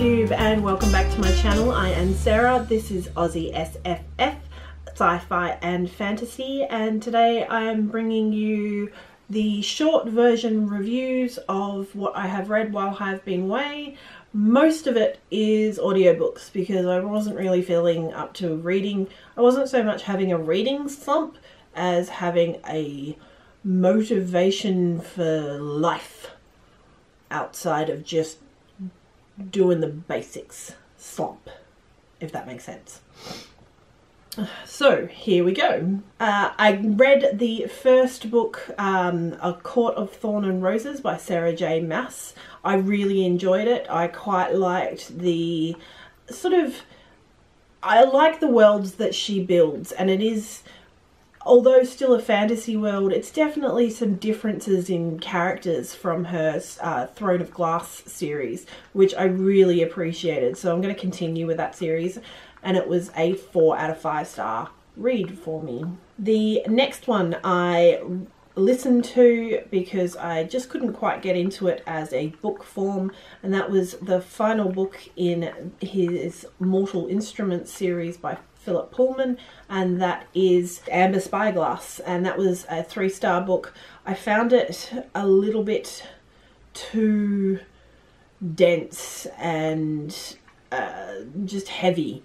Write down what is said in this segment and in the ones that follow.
YouTube and welcome back to my channel. I am Sarah. This is Aussie SFF, sci-fi and fantasy, and today I am bringing you the short version reviews of what I have read while I've been away. Most of it is audiobooks because I wasn't really feeling up to reading. I wasn't so much having a reading slump as having a motivation for life outside of just doing the basics slump, if that makes sense. So here we go. I read the first book, A Court of Thorn and Roses by Sarah J. Maas. I really enjoyed it. I quite liked the I like the worlds that she builds, and it is, although still a fantasy world, it's definitely some differences in characters from her Throne of Glass series, which I really appreciated. So I'm going to continue with that series, and it was a 4 out of 5 star read for me. The next one I listened to because I just couldn't quite get into it as a book form, and that was the final book in his Mortal Instruments series by Philip Pullman, and that is Amber Spyglass, and that was a 3-star book. I found it a little bit too dense and just heavy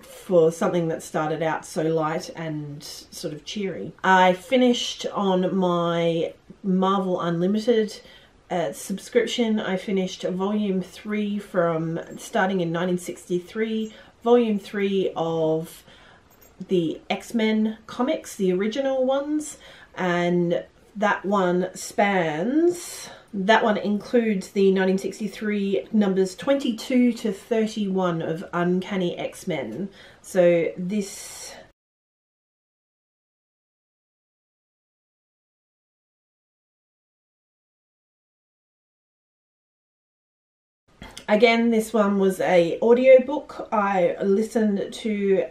for something that started out so light and sort of cheery. I finished on my Marvel Unlimited subscription. I finished volume 3 from starting in 1963, volume 3 of the X-Men comics, the original ones, and that one includes the 1963 numbers 22 to 31 of Uncanny X-Men. So this again, this one was a audiobook. I listened to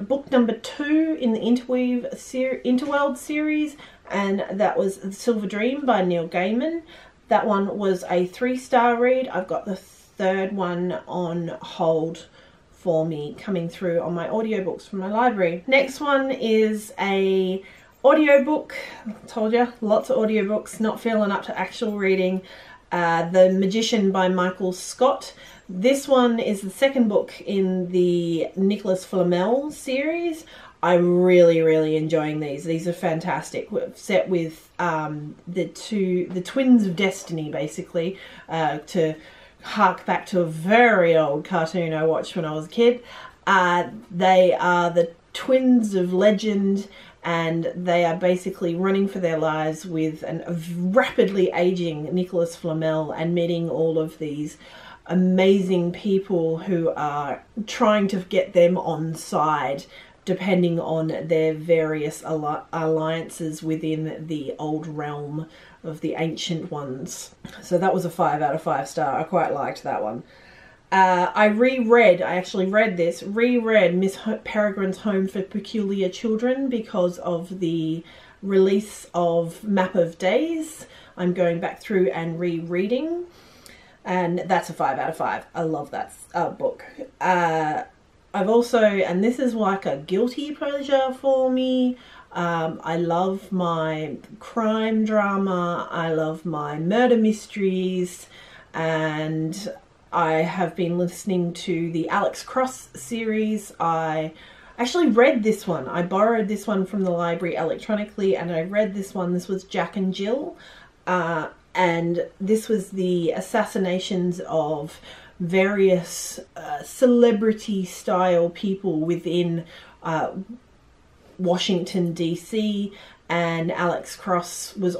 book number 2 in the Interworld series, and that was The Silver Dream by Neil Gaiman. That one was a 3-star read. I've got the 3rd one on hold for me coming through on my audiobooks from my library. Next one is a audiobook. I told you, lots of audiobooks, not feeling up to actual reading. The Magician by Michael Scott. This one is the 2nd book in the Nicholas Flamel series. I'm really enjoying these. These are fantastic. Set with the twins of destiny, basically, to hark back to a very old cartoon I watched when I was a kid. They are the twins of legend, and they are basically running for their lives with a rapidly aging Nicholas Flamel and meeting all of these amazing people who are trying to get them on side depending on their various alliances within the old realm of the ancient ones. So that was a 5 out of 5 star. I quite liked that one. I actually reread Miss Peregrine's Home for Peculiar Children because of the release of Map of Days. I'm going back through and rereading, and that's a 5 out of 5. I love that book. I've also, and this is like a guilty pleasure for me, I love my crime drama, I love my murder mysteries, and I have been listening to the Alex Cross series. I actually read this one. I borrowed this one from the library electronically, and I read this one. This was Jack and Jill, and this was the assassinations of various celebrity style people within Washington DC, and Alex Cross was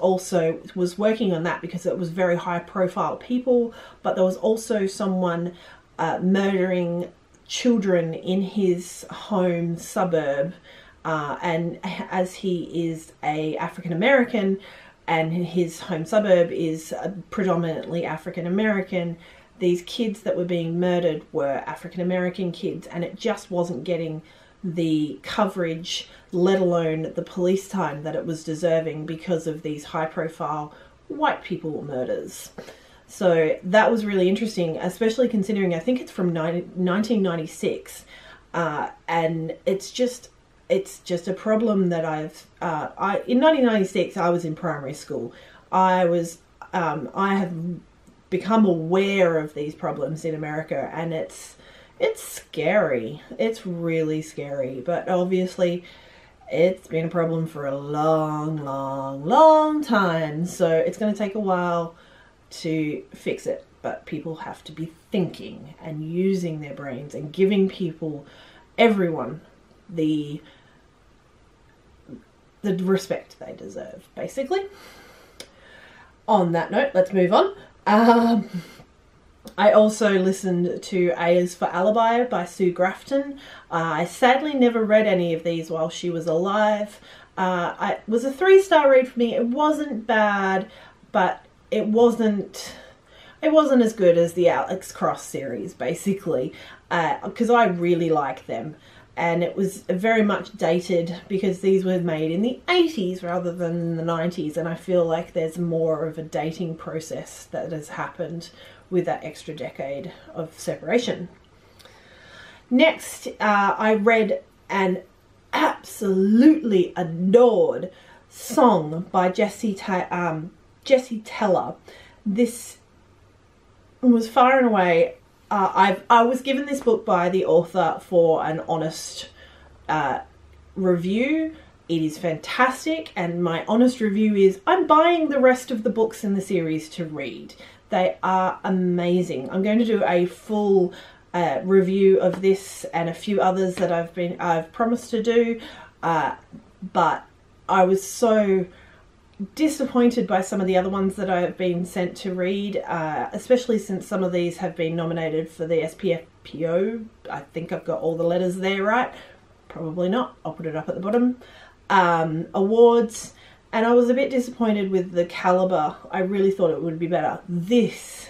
working on that because it was very high profile people, but there was also someone murdering children in his home suburb, and as he is a African American and his home suburb is predominantly African American, these kids that were being murdered were African American kids, and it just wasn't getting the coverage, let alone the police time that it was deserving because of these high profile white people murders. So that was really interesting, especially considering I think it's from 1996, and it's just a problem that in 1996 I was in primary school. I have become aware of these problems in America, and it's scary. It's really scary, but obviously it's been a problem for a long time, so it's going to take a while to fix it. But people have to be thinking and using their brains and giving everyone the respect they deserve, basically. On that note, let's move on. I also listened to A is for Alibi by Sue Grafton. I sadly never read any of these while she was alive. It was a 3-star read for me. It wasn't bad, but it wasn't as good as the Alex Cross series, basically, because I really like them. And it was very much dated because these were made in the 80s rather than the 90s, and I feel like there's more of a dating process that has happened with that extra decade of separation. Next, I read an absolutely adored song by Jessie Teller. This was far and away... I was given this book by the author for an honest review. It is fantastic, and my honest review is I'm buying the rest of the books in the series to read. They are amazing. I'm going to do a full review of this and a few others that I've promised to do, but I was so disappointed by some of the other ones that I've been sent to read, especially since some of these have been nominated for the SPFPO. I think I've got all the letters there right. Probably not. I'll put it up at the bottom. Awards, and I was a bit disappointed with the caliber. I really thought it would be better. This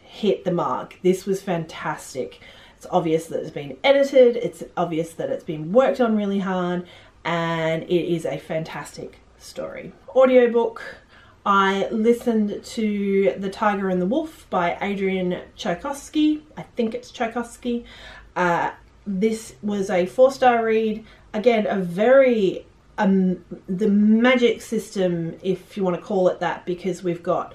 hit the mark. This was fantastic. It's obvious that it's been edited. It's obvious that it's been worked on really hard, and it is a fantastic story. Audiobook, I listened to The Tiger and the Wolf by Adrian Tchaikovsky. I think it's Tchaikovsky. This was a 4-star read. Again, a very the magic system, if you want to call it that, because we've got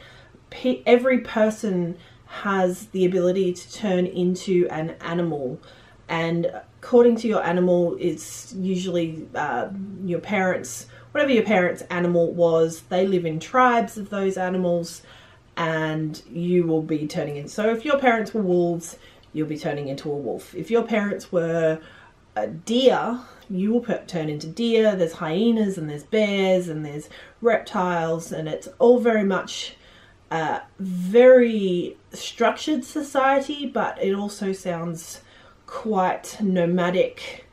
every person has the ability to turn into an animal, and according to your animal, it's usually your parents. Whatever your parents' animal was, they live in tribes of those animals, and you will be turning in. So if your parents were wolves, you'll be turning into a wolf. If your parents were a deer, you will turn into deer. There's hyenas and there's bears and there's reptiles, and it's all very much very structured society, but it also sounds quite nomadic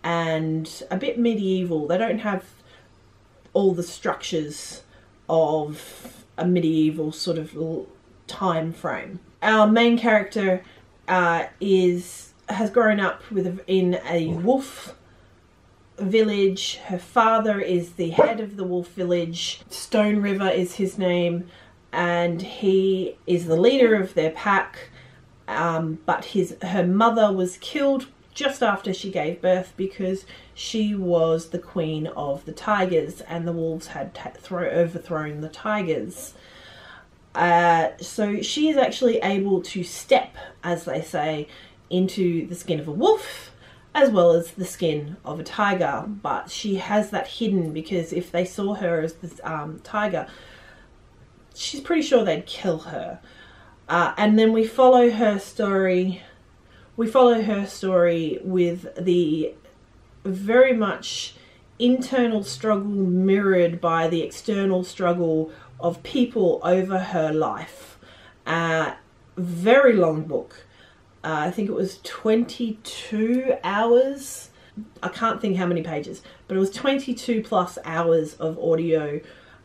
and a bit medieval. They don't have all the structures of a medieval sort of time frame. Our main character has grown up in a wolf village. Her father is the head of the wolf village. Stone River is his name, and he is the leader of their pack. But her mother was killed just after she gave birth because she was the queen of the tigers, and the wolves had overthrown the tigers. So she is actually able to step, as they say, into the skin of a wolf as well as the skin of a tiger, but she has that hidden because if they saw her as the tiger, she's pretty sure they'd kill her. And then we follow her story. We follow her story with the very much internal struggle mirrored by the external struggle of people over her life. Very long book. I think it was 22 hours. I can't think how many pages, but it was 22 plus hours of audio.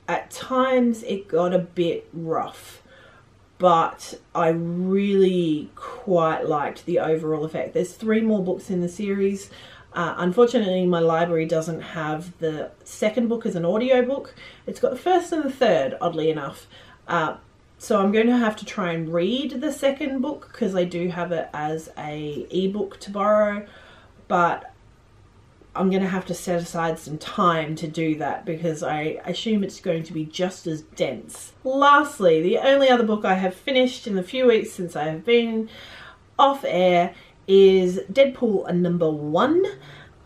At times it got a bit rough, but I really quite liked the overall effect. There's 3 more books in the series. Unfortunately, my library doesn't have the second book as an audiobook. It's got the first and the third, oddly enough. So I'm going to have to try and read the second book because I do have it as a ebook to borrow, but I'm going to have to set aside some time to do that because I assume it's going to be just as dense. Lastly, the only other book I have finished in the few weeks since I have been off air is Deadpool #1,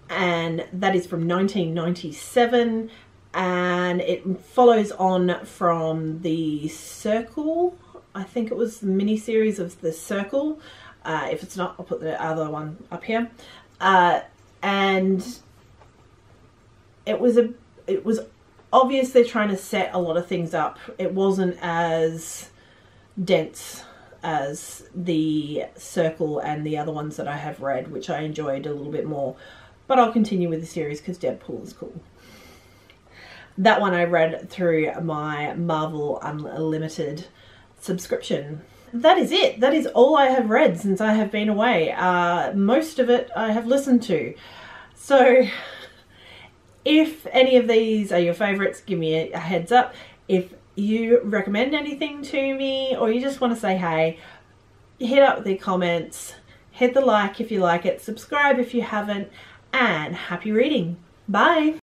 and that is from 1997, and it follows on from The Circle. I think it was the miniseries of The Circle. If it's not, I'll put the other one up here. And it was obvious they're trying to set a lot of things up. It wasn't as dense as The Circle and the other ones that I have read, which I enjoyed a little bit more. But I'll continue with the series because Deadpool is cool. That one I read through my Marvel Unlimited subscription. That is it. That is all I have read since I have been away. Most of it I have listened to. So if any of these are your favourites, give me a heads up. If you recommend anything to me or you just want to say hey, hit up the comments, hit the like if you like it, subscribe if you haven't, and happy reading. Bye.